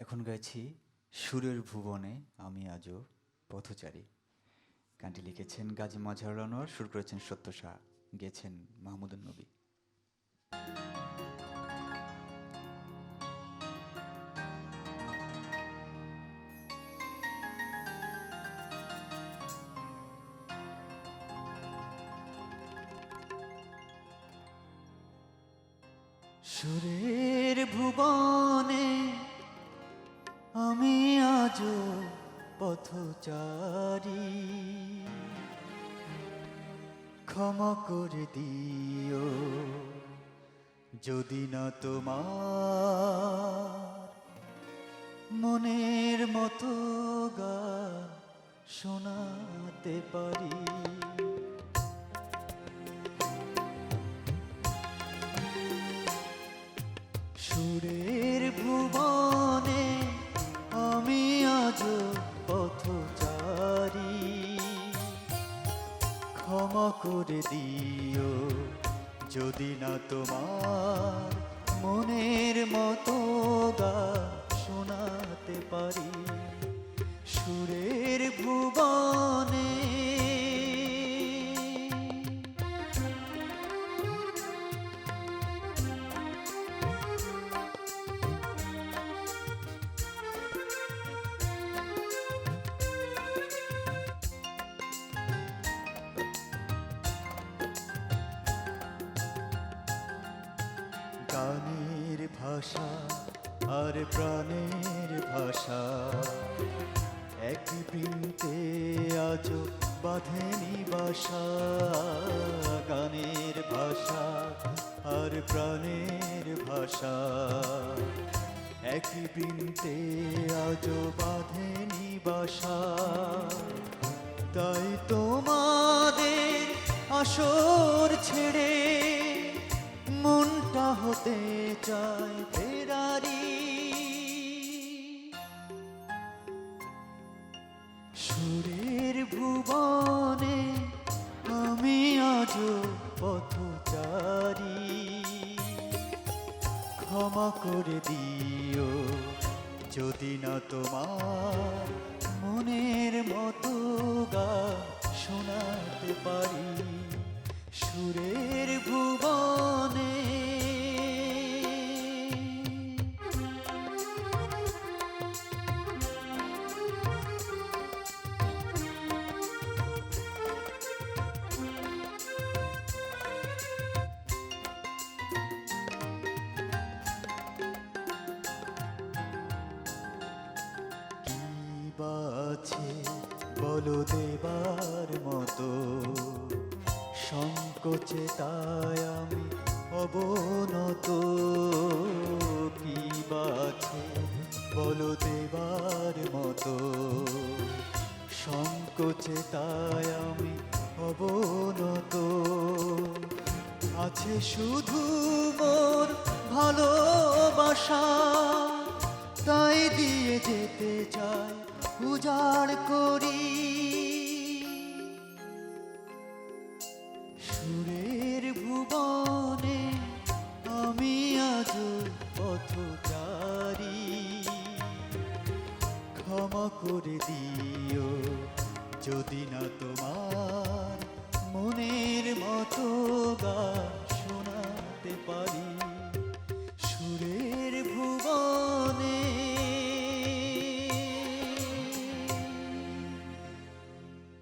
এখন গাইছি সুরের ভুবনে আমি আজও পথচারী। গানটি লিখেছেন গাজী মাজহারুল আনোয়ার, সুর করেছেন সত্য শাহ, গেয়েছেন মাহমুদুন নবী। সুরের ভুবনে আমি আজও পথচারী, ক্ষমা করে দিও যদি না তোমার মনের মতো গান শোনাতে পারি। সুরের ভুবনে আমি আজও পথচারী, ক্ষমা করে দিও যদি না তোমার মনের মতো গান শোনাতে পারি। সুরের ভুবনে গানের ভাষা আর প্রাণের ভাষা একই বৃন্তে আজও বাঁধেনি বাসা। গানের ভাষা আর প্রাণের ভাষা একই বৃন্তে আজও বাঁধেনি বাসা। তাই তোমাদের আসর ছেড়ে মনটা হতে চায় ফেরারি। সুরের ভুবনে আমি আজও পথচারী, ক্ষমা করে দিও যদি না তোমার মনের মতো গান শোনাতে পারি। সুরের ভুবনে আছে বলো দেবার মতো, সংকোচে তাই আমি অবনত। কি বাছে বলো দেবার মতো, সংকোচে তাই আমি অবনত। আছে শুধু মোর ভালোবাসা, তাই দিয়ে যেতে চাই উজাড় করি। সুরের ভুবনে আমি আজও পথচারী, ক্ষমা করে দিও যদি না তোমার মনের মতো গান শোনাতে পারি।